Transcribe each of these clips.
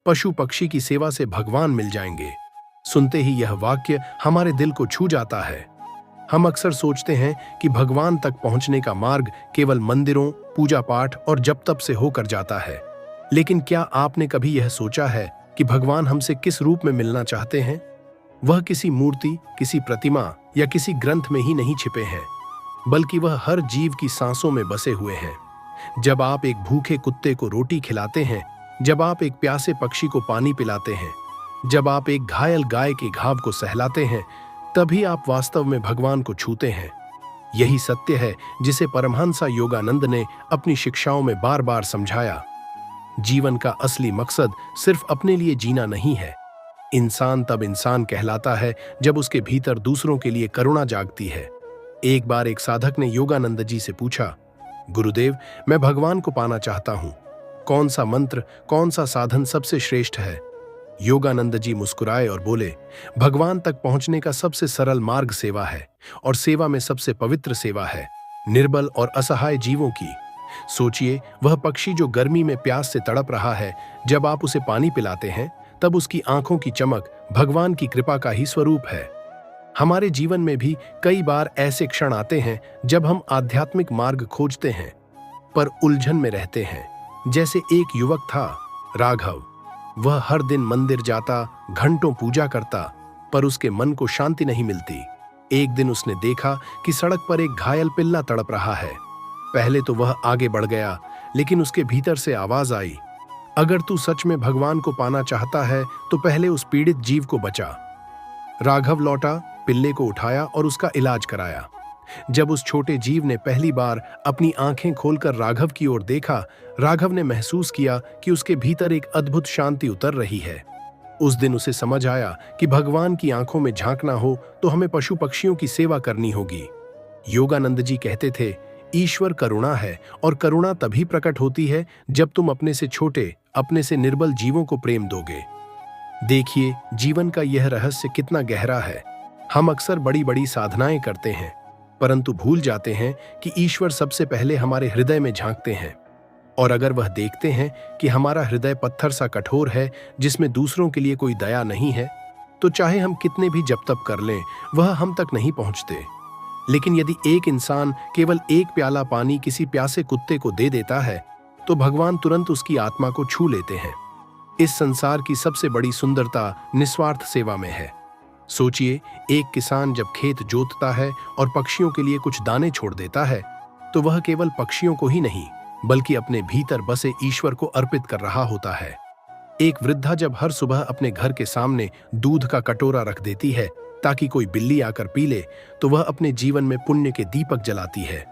पशु पक्षी की सेवा से भगवान मिल जाएंगे। सुनते ही यह वाक्य हमारे दिल को छू जाता है। हम अक्सर सोचते हैं कि भगवान तक पहुंचने का मार्ग केवल मंदिरों, पूजा पाठ और जप तप से होकर जाता है। लेकिन क्या आपने कभी यह सोचा है कि भगवान हमसे किस रूप में मिलना चाहते हैं? वह किसी मूर्ति, किसी प्रतिमा या किसी ग्रंथ में ही नहीं छिपे हैं, बल्कि वह हर जीव की सांसों में बसे हुए हैं। जब आप एक भूखे कुत्ते को रोटी खिलाते हैं, जब आप एक प्यासे पक्षी को पानी पिलाते हैं, जब आप एक घायल गाय के घाव को सहलाते हैं, तभी आप वास्तव में भगवान को छूते हैं। यही सत्य है जिसे परमहंस योगानंद ने अपनी शिक्षाओं में बार बार समझाया। जीवन का असली मकसद सिर्फ अपने लिए जीना नहीं है। इंसान तब इंसान कहलाता है जब उसके भीतर दूसरों के लिए करुणा जागती है। एक बार एक साधक ने योगानंद जी से पूछा, गुरुदेव, मैं भगवान को पाना चाहता हूं। कौन सा मंत्र, कौन सा साधन सबसे श्रेष्ठ है? योगानंद जी मुस्कुराए और बोले, भगवान तक पहुंचने का सबसे सरल मार्ग सेवा है, और सेवा में सबसे पवित्र सेवा है निर्बल और असहाय जीवों की। सोचिए, वह पक्षी जो गर्मी में प्यास से तड़प रहा है, जब आप उसे पानी पिलाते हैं, तब उसकी आंखों की चमक भगवान की कृपा का ही स्वरूप है। हमारे जीवन में भी कई बार ऐसे क्षण आते हैं जब हम आध्यात्मिक मार्ग खोजते हैं पर उलझन में रहते हैं। जैसे एक युवक था, राघव। वह हर दिन मंदिर जाता, घंटों पूजा करता, पर उसके मन को शांति नहीं मिलती। एक दिन उसने देखा कि सड़क पर एक घायल पिल्ला तड़प रहा है। पहले तो वह आगे बढ़ गया, लेकिन उसके भीतर से आवाज आई, अगर तू सच में भगवान को पाना चाहता है तो पहले उस पीड़ित जीव को बचा। राघव लौटा, पिल्ले को उठाया और उसका इलाज कराया। जब उस छोटे जीव ने पहली बार अपनी आंखें खोलकर राघव की ओर देखा, राघव ने महसूस किया कि उसके भीतर एक अद्भुत शांति उतर रही है। उस दिन उसे समझ आया कि भगवान की आंखों में झांकना हो तो हमें पशु पक्षियों की सेवा करनी होगी। योगानंद जी कहते थे, ईश्वर करुणा है, और करुणा तभी प्रकट होती है जब तुम अपने से छोटे, अपने से निर्बल जीवों को प्रेम दोगे। देखिए, जीवन का यह रहस्य कितना गहरा है। हम अक्सर बड़ी बड़ी साधनाएं करते हैं, परंतु भूल जाते हैं कि ईश्वर सबसे पहले हमारे हृदय में झांकते हैं। और अगर वह देखते हैं कि हमारा हृदय पत्थर सा कठोर है, जिसमें दूसरों के लिए कोई दया नहीं है, तो चाहे हम कितने भी जप तप कर लें, वह हम तक नहीं पहुंचते। लेकिन यदि एक इंसान केवल एक प्याला पानी किसी प्यासे कुत्ते को दे देता है, तो भगवान तुरंत उसकी आत्मा को छू लेते हैं। इस संसार की सबसे बड़ी सुंदरता निस्वार्थ सेवा में है। सोचिए, एक किसान जब खेत जोतता है और पक्षियों के लिए कुछ दाने छोड़ देता है, तो वह केवल पक्षियों को ही नहीं, बल्कि अपने भीतर बसे ईश्वर को अर्पित कर रहा होता है। एक वृद्धा जब हर सुबह अपने घर के सामने दूध का कटोरा रख देती है ताकि कोई बिल्ली आकर पी ले, तो वह अपने जीवन में पुण्य के दीपक जलाती है।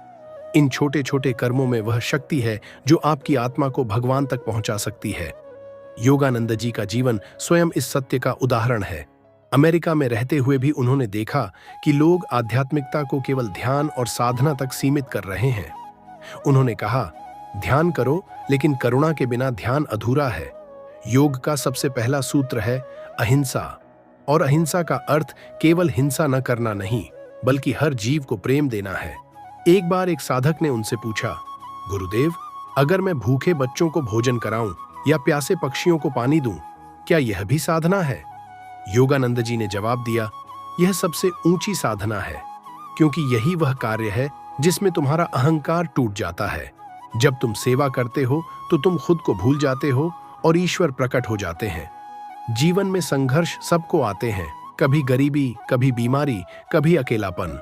इन छोटे छोटे कर्मों में वह शक्ति है जो आपकी आत्मा को भगवान तक पहुंचा सकती है। योगानंद जी का जीवन स्वयं इस सत्य का उदाहरण है। अमेरिका में रहते हुए भी उन्होंने देखा कि लोग आध्यात्मिकता को केवल ध्यान और साधना तक सीमित कर रहे हैं। उन्होंने कहा, ध्यान करो, लेकिन करुणा के बिना ध्यान अधूरा है। योग का सबसे पहला सूत्र है अहिंसा, और अहिंसा का अर्थ केवल हिंसा न करना नहीं, बल्कि हर जीव को प्रेम देना है। एक बार एक साधक ने उनसे पूछा, गुरुदेव, अगर मैं भूखे बच्चों को भोजन कराऊं या प्यासे पक्षियों को पानी दूं, क्या यह भी साधना है? योगानंद जी ने जवाब दिया, यह सबसे ऊंची साधना है, क्योंकि यही वह कार्य है जिसमें तुम्हारा अहंकार टूट जाता है। जब तुम सेवा करते हो तो तुम खुद को भूल जाते हो और ईश्वर प्रकट हो जाते हैं। जीवन में संघर्ष सबको आते हैं, कभी गरीबी, कभी बीमारी, कभी अकेलापन।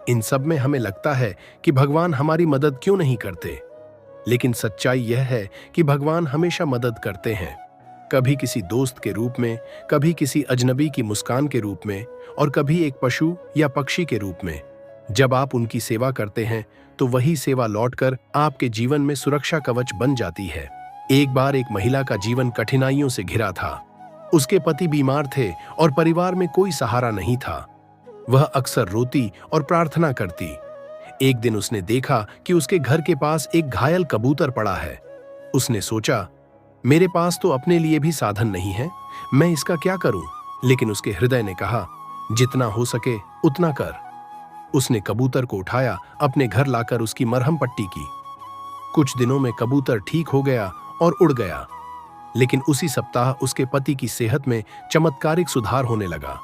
इन सब में हमें लगता है कि भगवान हमारी मदद क्यों नहीं करते, लेकिन सच्चाई यह है कि भगवान हमेशा मदद करते हैं। कभी किसी दोस्त के रूप में, कभी किसी अजनबी की मुस्कान के रूप में, और कभी एक पशु या पक्षी के रूप में। जब आप उनकी सेवा करते हैं तो वही सेवा लौटकर आपके जीवन में सुरक्षा कवच बन जाती है। एक बार एक महिला का जीवन कठिनाइयों से घिरा था। उसके पति बीमार थे और परिवार में कोई सहारा नहीं था। वह अक्सर रोती और प्रार्थना करती। एक दिन उसने देखा कि उसके घर के पास एक घायल कबूतर पड़ा है। उसने सोचा, मेरे पास तो अपने लिए भी साधन नहीं है, मैं इसका क्या करूं? लेकिन उसके हृदय ने कहा, जितना हो सके उतना कर। उसने कबूतर को उठाया, अपने घर लाकर उसकी मरहम पट्टी की। कुछ दिनों में कबूतर ठीक हो गया और उड़ गया। लेकिन उसी सप्ताह उसके पति की सेहत में चमत्कारिक सुधार होने लगा।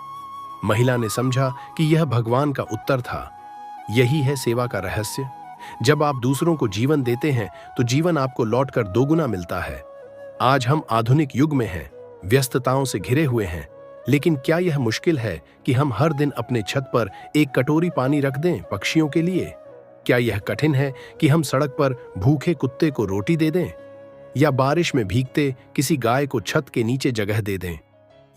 महिला ने समझा कि यह भगवान का उत्तर था। यही है सेवा का रहस्य। जब आप दूसरों को जीवन देते हैं तो जीवन आपको लौटकर दोगुना मिलता है। आज हम आधुनिक युग में हैं, व्यस्तताओं से घिरे हुए हैं, लेकिन क्या यह मुश्किल है कि हम हर दिन अपने छत पर एक कटोरी पानी रख दें पक्षियों के लिए? क्या यह कठिन है कि हम सड़क पर भूखे कुत्ते को रोटी दे दें, या बारिश में भीगते किसी गाय को छत के नीचे जगह दे दें?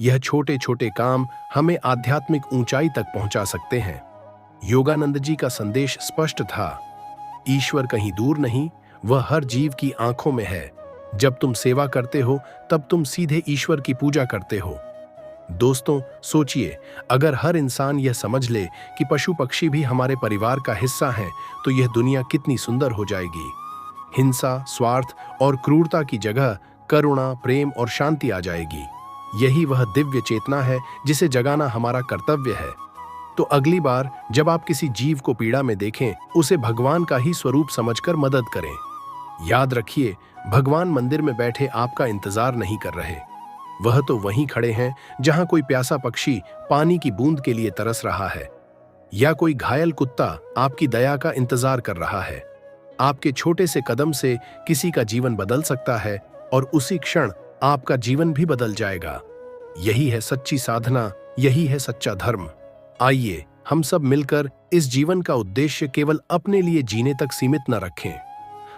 यह छोटे छोटे काम हमें आध्यात्मिक ऊंचाई तक पहुंचा सकते हैं। योगानंद जी का संदेश स्पष्ट था, ईश्वर कहीं दूर नहीं, वह हर जीव की आंखों में है। जब तुम सेवा करते हो तब तुम सीधे ईश्वर की पूजा करते हो। दोस्तों, सोचिए, अगर हर इंसान यह समझ ले कि पशु पक्षी भी हमारे परिवार का हिस्सा हैं, तो यह दुनिया कितनी सुंदर हो जाएगी। हिंसा, स्वार्थ और क्रूरता की जगह करुणा, प्रेम और शांति आ जाएगी। यही वह दिव्य चेतना है जिसे जगाना हमारा कर्तव्य है। तो अगली बार जब आप किसी जीव को पीड़ा में देखें, उसे भगवान का ही स्वरूप समझकर मदद करें। याद रखिए, भगवान मंदिर में बैठे आपका इंतजार नहीं कर रहे। वह तो वहीं खड़े हैं जहां कोई प्यासा पक्षी पानी की बूंद के लिए तरस रहा है, या कोई घायल कुत्ता आपकी दया का इंतजार कर रहा है। आपके छोटे से कदम से किसी का जीवन बदल सकता है और उसी क्षण आपका जीवन भी बदल जाएगा। यही है सच्ची साधना, यही है सच्चा धर्म। आइए हम सब मिलकर इस जीवन का उद्देश्य केवल अपने लिए जीने तक सीमित न रखें।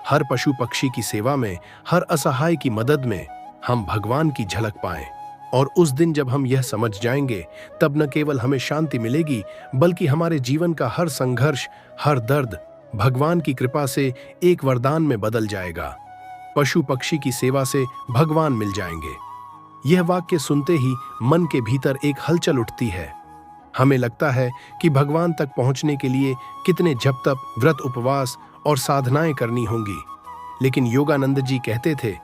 हर पशु पक्षी की सेवा में, हर असहाय की मदद में हम भगवान की झलक पाएं। और उस दिन जब हम यह समझ जाएंगे, तब न केवल हमें शांति मिलेगी, बल्कि हमारे जीवन का हर संघर्ष, हर दर्द भगवान की कृपा से एक वरदान में बदल जाएगा। पशु पक्षी की सेवा से भगवान मिल जाएंगे। यह वाक्य सुनते ही मन के भीतर एक हलचल उठती है। हमें लगता है कि भगवान तक पहुंचने के लिए कितने जप तप, व्रत, उपवास और साधनाएं करनी होंगी। लेकिन योगानंद जी कहते थे,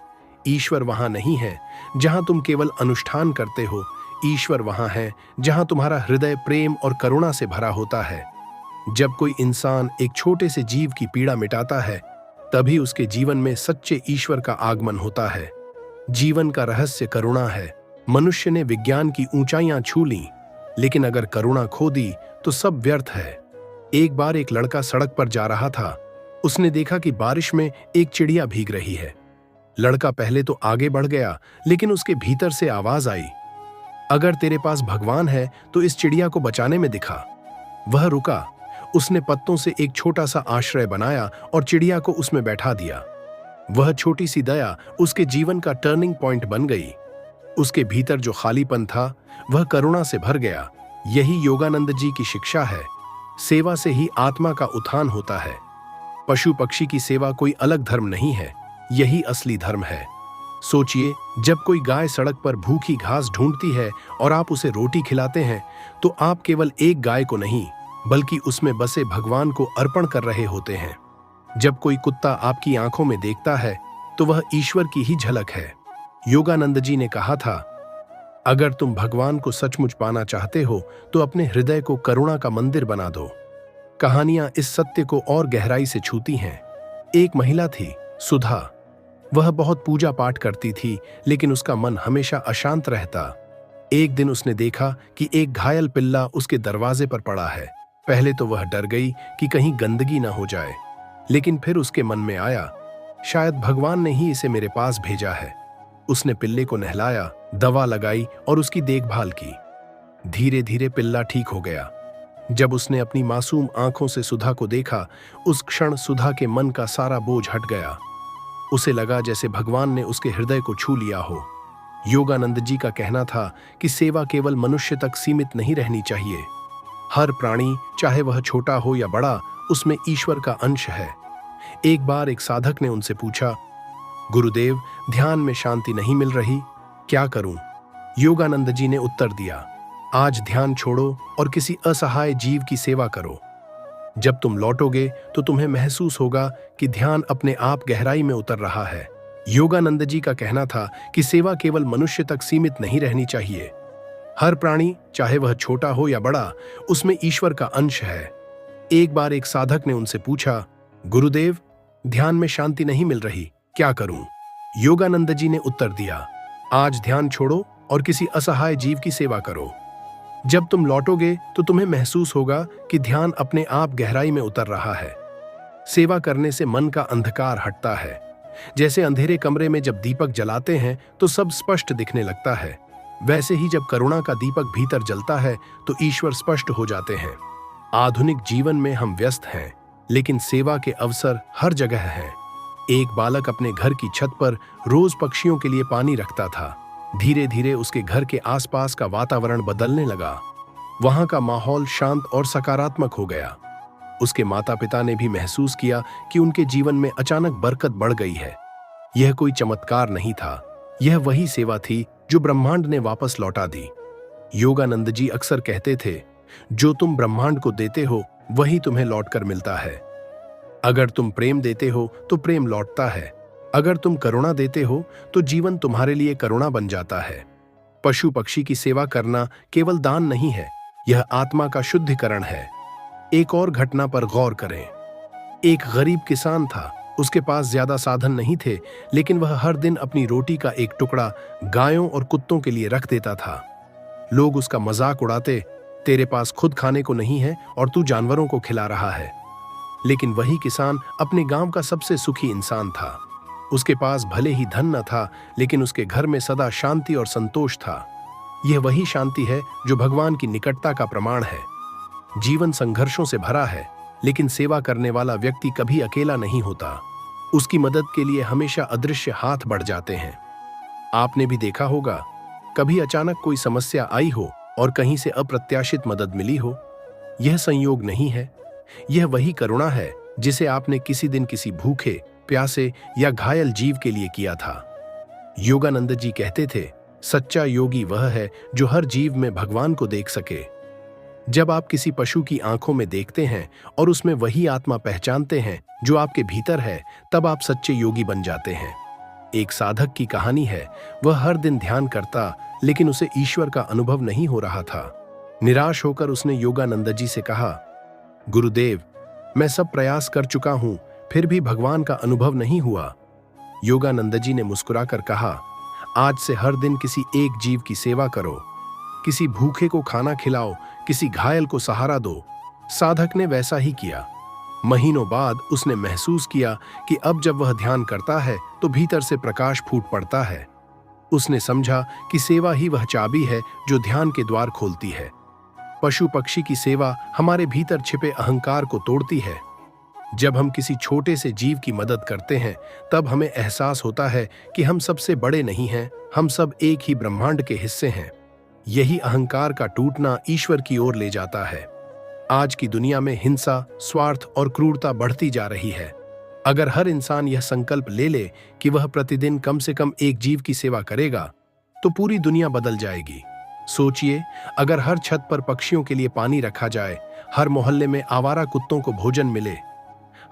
ईश्वर वहां नहीं है जहां तुम केवल अनुष्ठान करते हो। ईश्वर वहां है जहां तुम्हारा हृदय प्रेम और करुणा से भरा होता है। जब कोई इंसान एक छोटे से जीव की पीड़ा मिटाता है, तभी उसके जीवन में सच्चे ईश्वर का आगमन होता है। जीवन का रहस्य करुणा है। मनुष्य ने विज्ञान की ऊंचाइयां छू लीं, लेकिन अगर करुणा खो दी तो सब व्यर्थ है। एक बार एक लड़का सड़क पर जा रहा था। उसने देखा कि बारिश में एक चिड़िया भीग रही है। लड़का पहले तो आगे बढ़ गया, लेकिन उसके भीतर से आवाज आई, अगर तेरे पास भगवान है तो इस चिड़िया को बचाने में दिखा। वह रुका। उसने पत्तों से एक छोटा सा आश्रय बनाया और चिड़िया को उसमें बैठा दिया। वह छोटी सी दया उसके जीवन का टर्निंग पॉइंट बन गई। उसके भीतर जो खालीपन था, वह करुणा से भर गया। यही योगानंद जी की शिक्षा है। सेवा से ही आत्मा का उत्थान होता है। पशु पक्षी की सेवा कोई अलग धर्म नहीं है, यही असली धर्म है। सोचिए, जब कोई गाय सड़क पर भूखी घास ढूंढती है और आप उसे रोटी खिलाते हैं, तो आप केवल एक गाय को नहीं, बल्कि उसमें बसे भगवान को अर्पण कर रहे होते हैं। जब कोई कुत्ता आपकी आंखों में देखता है, तो वह ईश्वर की ही झलक है। योगानंद जी ने कहा था, अगर तुम भगवान को सचमुच पाना चाहते हो तो अपने हृदय को करुणा का मंदिर बना दो। कहानियां इस सत्य को और गहराई से छूती हैं। एक महिला थी, सुधा। वह बहुत पूजा पाठ करती थी, लेकिन उसका मन हमेशा अशांत रहता। एक दिन उसने देखा कि एक घायल पिल्ला उसके दरवाजे पर पड़ा है। पहले तो वह डर गई कि कहीं गंदगी ना हो जाए, लेकिन फिर उसके मन में आया, शायद भगवान ने ही इसे मेरे पास भेजा है। उसने पिल्ले को नहलाया, दवा लगाई और उसकी देखभाल की। धीरे धीरे पिल्ला ठीक हो गया। जब उसने अपनी मासूम आंखों से सुधा को देखा, उस क्षण सुधा के मन का सारा बोझ हट गया। उसे लगा जैसे भगवान ने उसके हृदय को छू लिया हो। योगानंद जी का कहना था कि सेवा केवल मनुष्य तक सीमित नहीं रहनी चाहिए। हर प्राणी, चाहे वह छोटा हो या बड़ा, उसमें ईश्वर का अंश है। एक बार एक साधक ने उनसे पूछा, गुरुदेव, ध्यान में शांति नहीं मिल रही, क्या करूं? योगानंद जी ने उत्तर दिया, आज ध्यान छोड़ो और किसी असहाय जीव की सेवा करो। जब तुम लौटोगे तो तुम्हें महसूस होगा कि ध्यान अपने आप गहराई में उतर रहा है। योगानंद जी का कहना था कि सेवा केवल मनुष्य तक सीमित नहीं रहनी चाहिए। हर प्राणी, चाहे वह छोटा हो या बड़ा, उसमें ईश्वर का अंश है। एक बार एक साधक ने उनसे पूछा, गुरुदेव, ध्यान में शांति नहीं मिल रही, क्या करूं? योगानंद जी ने उत्तर दिया, आज ध्यान छोड़ो और किसी असहाय जीव की सेवा करो। जब तुम लौटोगे तो तुम्हें महसूस होगा कि ध्यान अपने आप गहराई में उतर रहा है। सेवा करने से मन का अंधकार हटता है। जैसे अंधेरे कमरे में जब दीपक जलाते हैं तो सब स्पष्ट दिखने लगता है, वैसे ही जब करुणा का दीपक भीतर जलता है तो ईश्वर स्पष्ट हो जाते हैं। आधुनिक जीवन में हम व्यस्त हैं, लेकिन सेवा के अवसर हर जगह हैं। एक बालक अपने घर की छत पर रोज पक्षियों के लिए पानी रखता था। धीरे धीरे उसके घर के आसपास का वातावरण बदलने लगा। वहां का माहौल शांत और सकारात्मक हो गया। उसके माता पिता ने भी महसूस किया कि उनके जीवन में अचानक बरकत बढ़ गई है। यह कोई चमत्कार नहीं था, यह वही सेवा थी जो ब्रह्मांड ने वापस लौटा दी। योगानंद जी अक्सर कहते थे, जो तुम ब्रह्मांड को देते हो वही तुम्हें लौटकर मिलता है। अगर तुम प्रेम देते हो तो प्रेम लौटता है। अगर तुम करुणा देते हो तो जीवन तुम्हारे लिए करुणा बन जाता है। पशु पक्षी की सेवा करना केवल दान नहीं है, यह आत्मा का शुद्धिकरण है। एक और घटना पर गौर करें। एक गरीब किसान था, उसके पास ज्यादा साधन नहीं थे, लेकिन वह हर दिन अपनी रोटी का एक टुकड़ा गायों और कुत्तों के लिए रख देता था। लोग उसका मजाक उड़ाते, तेरे पास खुद खाने को नहीं है और तू जानवरों को खिला रहा है। लेकिन वही किसान अपने गांव का सबसे सुखी इंसान था। उसके पास भले ही धन न था, लेकिन उसके घर में सदा शांति और संतोष था। यह वही शांति है जो भगवान की निकटता का प्रमाण है। जीवन संघर्षों से भरा है, लेकिन सेवा करने वाला व्यक्ति कभी अकेला नहीं होता। उसकी मदद के लिए हमेशा अदृश्य हाथ बढ़ जाते हैं। आपने भी देखा होगा, कभी अचानक कोई समस्या आई हो और कहीं से अप्रत्याशित मदद मिली हो। यह संयोग नहीं है, यह वही करुणा है जिसे आपने किसी दिन किसी भूखे, प्यासे या घायल जीव के लिए किया था। योगानंद जी कहते थे, सच्चा योगी वह है जो हर जीव में भगवान को देख सके। जब आप किसी पशु की आंखों में देखते हैं और उसमें वही आत्मा पहचानते हैं जो आपके भीतर है, तब आप सच्चे योगी बन जाते हैं। एक साधक की कहानी है, वह हर दिन ध्यान करता, लेकिन उसे ईश्वर का अनुभव नहीं हो रहा था। निराश होकर उसने योगानंद जी से कहा, गुरुदेव, मैं सब प्रयास कर चुका हूं, फिर भी भगवान का अनुभव नहीं हुआ। योगानंद जी ने मुस्कुराकर कहा, आज से हर दिन किसी एक जीव की सेवा करो, किसी भूखे को खाना खिलाओ, किसी घायल को सहारा दो। साधक ने वैसा ही किया। महीनों बाद उसने महसूस किया कि अब जब वह ध्यान करता है तो भीतर से प्रकाश फूट पड़ता है। उसने समझा कि सेवा ही वह चाबी है जो ध्यान के द्वार खोलती है। पशु पक्षी की सेवा हमारे भीतर छिपे अहंकार को तोड़ती है। जब हम किसी छोटे से जीव की मदद करते हैं, तब हमें एहसास होता है कि हम सबसे बड़े नहीं हैं, हम सब एक ही ब्रह्मांड के हिस्से हैं। यही अहंकार का टूटना ईश्वर की ओर ले जाता है। आज की दुनिया में हिंसा, स्वार्थ और क्रूरता बढ़ती जा रही है। अगर हर इंसान यह संकल्प ले ले कि वह प्रतिदिन कम से कम एक जीव की सेवा करेगा, तो पूरी दुनिया बदल जाएगी। सोचिए, अगर हर छत पर पक्षियों के लिए पानी रखा जाए, हर मोहल्ले में आवारा कुत्तों को भोजन मिले,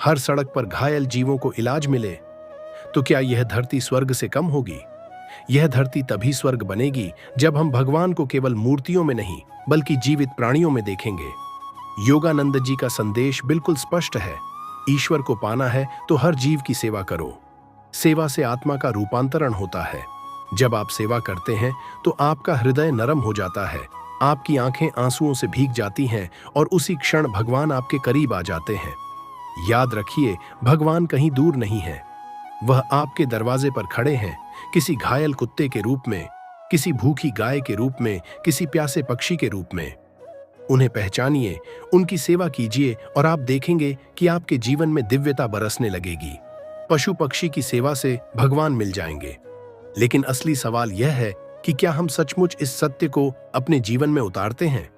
हर सड़क पर घायल जीवों को इलाज मिले, तो क्या यह धरती स्वर्ग से कम होगी? यह धरती तभी स्वर्ग बनेगी जब हम भगवान को केवल मूर्तियों में नहीं, बल्कि जीवित प्राणियों में देखेंगे। योगानंद जी का संदेश बिल्कुल स्पष्ट है। ईश्वर को पाना है तो हर जीव की सेवा करो। सेवा से आत्मा का रूपांतरण होता है। जब आप सेवा करते हैं तो आपका हृदय नरम हो जाता है, आपकी आंखें आंसुओं से भीग जाती हैं और उसी क्षण भगवान आपके करीब आ जाते हैं। याद रखिए, भगवान कहीं दूर नहीं है, वह आपके दरवाजे पर खड़े हैं, किसी घायल कुत्ते के रूप में, किसी भूखी गाय के रूप में, किसी प्यासे पक्षी के रूप में। उन्हें पहचानिए, उनकी सेवा कीजिए और आप देखेंगे कि आपके जीवन में दिव्यता बरसने लगेगी। पशु पक्षी की सेवा से भगवान मिल जाएंगे। लेकिन असली सवाल यह है कि क्या हम सचमुच इस सत्य को अपने जीवन में उतारते हैं?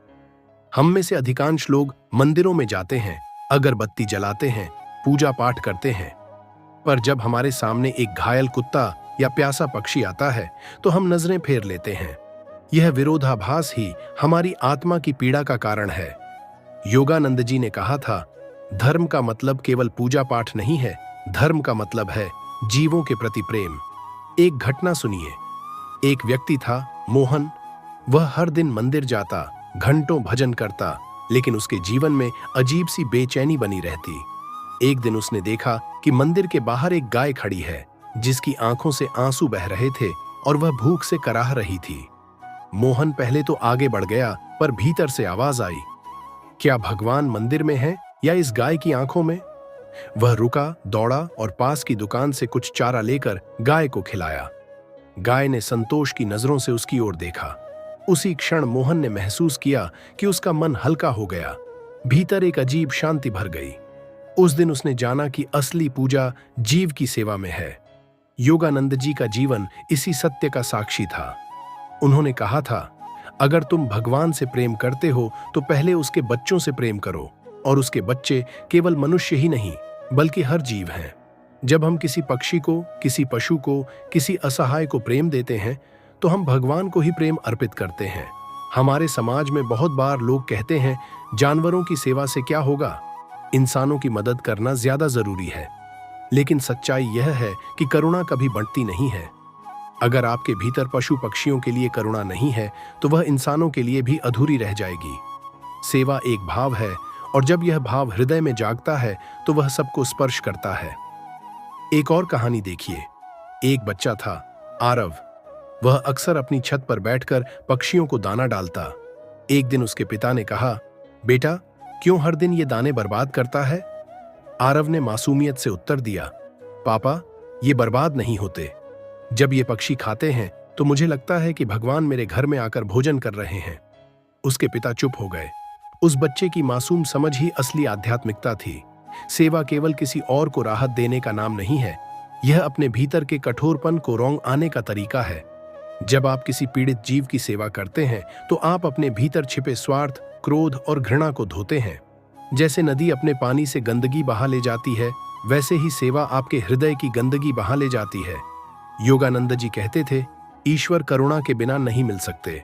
हम में से अधिकांश लोग मंदिरों में जाते हैं, अगरबत्ती जलाते हैं, पूजा पाठ करते हैं, पर जब हमारे सामने एक घायल कुत्ता या प्यासा पक्षी आता है तो हम नजरें फेर लेते हैं। यह विरोधाभास ही हमारी आत्मा की पीड़ा का कारण है। योगानंद जी ने कहा था, धर्म का मतलब केवल पूजा पाठ नहीं है, धर्म का मतलब है जीवों के प्रति प्रेम। एक घटना सुनिए। एक व्यक्ति था, मोहन। वह हर दिन मंदिर जाता, घंटों भजन करता, लेकिन उसके जीवन में अजीब सी बेचैनी बनी रहती। एक दिन उसने देखा कि मंदिर के बाहर एक गाय खड़ी है, जिसकी आंखों से आंसू बह रहे थे और वह भूख से कराह रही थी। मोहन पहले तो आगे बढ़ गया, पर भीतर से आवाज आई, क्या भगवान मंदिर में है या इस गाय की आंखों में? वह रुका, दौड़ा और पास की दुकान से कुछ चारा लेकर गाय को खिलाया। गाय ने संतोष की नजरों से उसकी ओर देखा। उसी क्षण मोहन ने महसूस किया कि उसका मन हल्का हो गया, भीतर एक अजीब शांति भर गई। उस दिन उसने जाना कि असली पूजा जीव की सेवा में है। योगानंद जी का जीवन इसी सत्य का साक्षी था। उन्होंने कहा था, अगर तुम भगवान से प्रेम करते हो तो पहले उसके बच्चों से प्रेम करो, और उसके बच्चे केवल मनुष्य ही नहीं बल्कि हर जीव हैं। जब हम किसी पक्षी को, किसी पशु को, किसी असहाय को प्रेम देते हैं तो हम भगवान को ही प्रेम अर्पित करते हैं। हमारे समाज में बहुत बार लोग कहते हैं, जानवरों की सेवा से क्या होगा, इंसानों की मदद करना ज्यादा जरूरी है। लेकिन सच्चाई यह है कि करुणा कभी बढ़ती नहीं है। अगर आपके भीतर पशु पक्षियों के लिए करुणा नहीं है तो वह इंसानों के लिए भी अधूरी रह जाएगी। सेवा एक भाव है, और जब यह भाव हृदय में जागता है तो वह सबको स्पर्श करता है। एक और कहानी देखिए। एक बच्चा था, आरव। वह अक्सर अपनी छत पर बैठकर पक्षियों को दाना डालता। एक दिन उसके पिता ने कहा, बेटा, क्यों हर दिन ये दाने बर्बाद करता है? आरव ने मासूमियत से उत्तर दिया, पापा, ये बर्बाद नहीं होते। जब ये पक्षी खाते हैं तो मुझे लगता है कि भगवान मेरे घर में आकर भोजन कर रहे हैं। उसके पिता चुप हो गए। उस बच्चे की मासूम समझ ही असली आध्यात्मिकता थी। सेवा केवल किसी और को राहत देने का नाम नहीं है, यह अपने भीतर के कठोरपन को रौंग आने का तरीका है। जब आप किसी पीड़ित जीव की सेवा करते हैं तो आप अपने भीतर छिपे स्वार्थ, क्रोध और घृणा को धोते हैं। जैसे नदी अपने पानी से गंदगी बहा ले जाती है, वैसे ही सेवा आपके हृदय की गंदगी बहा ले जाती है। योगानंद जी कहते थे, ईश्वर करुणा के बिना नहीं मिल सकते।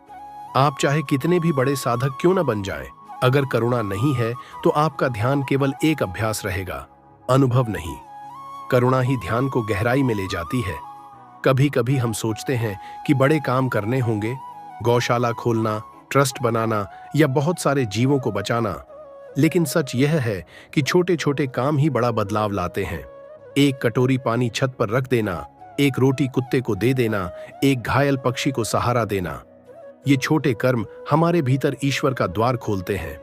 आप चाहे कितने भी बड़े साधक क्यों न बन जाएं, अगर करुणा नहीं है तो आपका ध्यान केवल एक अभ्यास रहेगा, अनुभव नहीं। करुणा ही ध्यान को गहराई में ले जाती है। कभी कभी हम सोचते हैं कि बड़े काम करने होंगे, गौशाला खोलना, ट्रस्ट बनाना या बहुत सारे जीवों को बचाना। लेकिन सच यह है कि छोटे छोटे काम ही बड़ा बदलाव लाते हैं। एक कटोरी पानी छत पर रख देना, एक रोटी कुत्ते को दे देना, एक घायल पक्षी को सहारा देना, ये छोटे कर्म हमारे भीतर ईश्वर का द्वार खोलते हैं।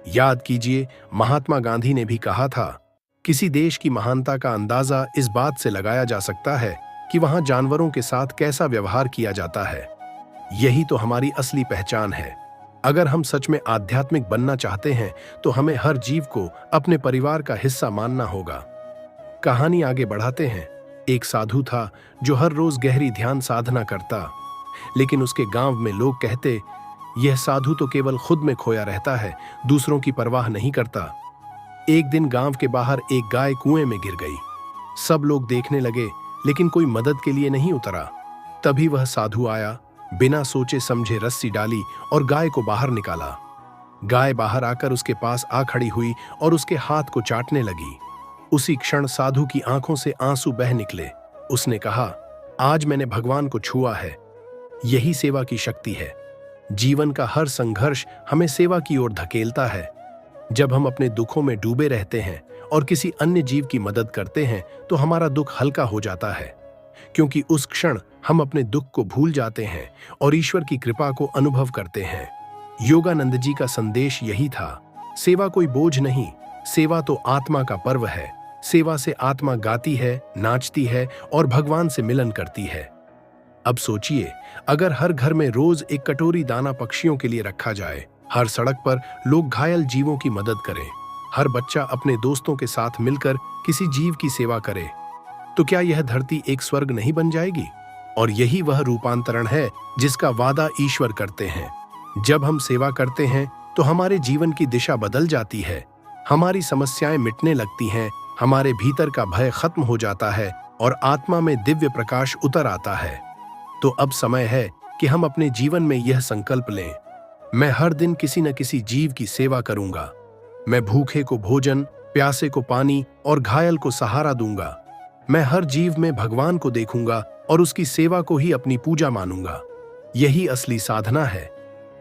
याद कीजिए, महात्मा गांधी ने भी कहा था, किसी देश की महानता का अंदाजा इस बात से लगाया जा सकता है कि वहां जानवरों के साथ कैसा व्यवहार किया जाता है। यही तो हमारी असली पहचान है। अगर हम सच में आध्यात्मिक बनना चाहते हैं तो हमें हर जीव को अपने परिवार का हिस्सा मानना होगा। कहानी आगे बढ़ाते हैं। एक साधु था जो हर रोज गहरी ध्यान साधना करता, लेकिन उसके गांव में लोग कहते, यह साधु तो केवल खुद में खोया रहता है, दूसरों की परवाह नहीं करता। एक दिन गांव के बाहर एक गाय कुएं में गिर गई। सब लोग देखने लगे, लेकिन कोई मदद के लिए नहीं उतरा। तभी वह साधु आया, बिना सोचे समझे रस्सी डाली और गाय को बाहर निकाला। गाय बाहर आकर उसके पास आ खड़ी हुई और उसके हाथ को चाटने लगी। उसी क्षण साधु की आंखों से आंसू बह निकले। उसने कहा, आज मैंने भगवान को छुआ है। यही सेवा की शक्ति है। जीवन का हर संघर्ष हमें सेवा की ओर धकेलता है। जब हम अपने दुखों में डूबे रहते हैं और किसी अन्य जीव की मदद करते हैं तो हमारा दुख हल्का हो जाता है, क्योंकि उस क्षण हम अपने दुख को भूल जाते हैं और ईश्वर की कृपा को अनुभव करते हैं। योगानंद जी का संदेश यही था, सेवा कोई बोझ नहीं, सेवा तो आत्मा का पर्व है। सेवा से आत्मा गाती है, नाचती है और भगवान से मिलन करती है। अब सोचिए, अगर हर घर में रोज एक कटोरी दाना पक्षियों के लिए रखा जाए, हर सड़क पर लोग घायल जीवों की मदद करें, हर बच्चा अपने दोस्तों के साथ मिलकर किसी जीव की सेवा करे, तो क्या यह धरती एक स्वर्ग नहीं बन जाएगी? और यही वह रूपांतरण है जिसका वादा ईश्वर करते हैं। जब हम सेवा करते हैं तो हमारे जीवन की दिशा बदल जाती है, हमारी समस्याएं मिटने लगती हैं, हमारे भीतर का भय खत्म हो जाता है और आत्मा में दिव्य प्रकाश उतर आता है। तो अब समय है कि हम अपने जीवन में यह संकल्प लें, मैं हर दिन किसी न किसी जीव की सेवा करूंगा। मैं भूखे को भोजन, प्यासे को पानी और घायल को सहारा दूंगा। मैं हर जीव में भगवान को देखूंगा और उसकी सेवा को ही अपनी पूजा मानूंगा। यही असली साधना है।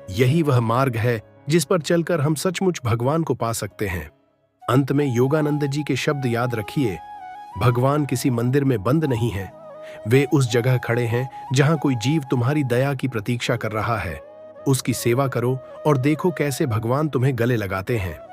यही वह मार्ग है जिस पर चलकर हम सचमुच भगवान को पा सकते हैं। अंत में योगानंद जी के शब्द याद रखिए, भगवान किसी मंदिर में बंद नहीं है, वे उस जगह खड़े हैं जहां कोई जीव तुम्हारी दया की प्रतीक्षा कर रहा है। उसकी सेवा करो और देखो कैसे भगवान तुम्हें गले लगाते हैं।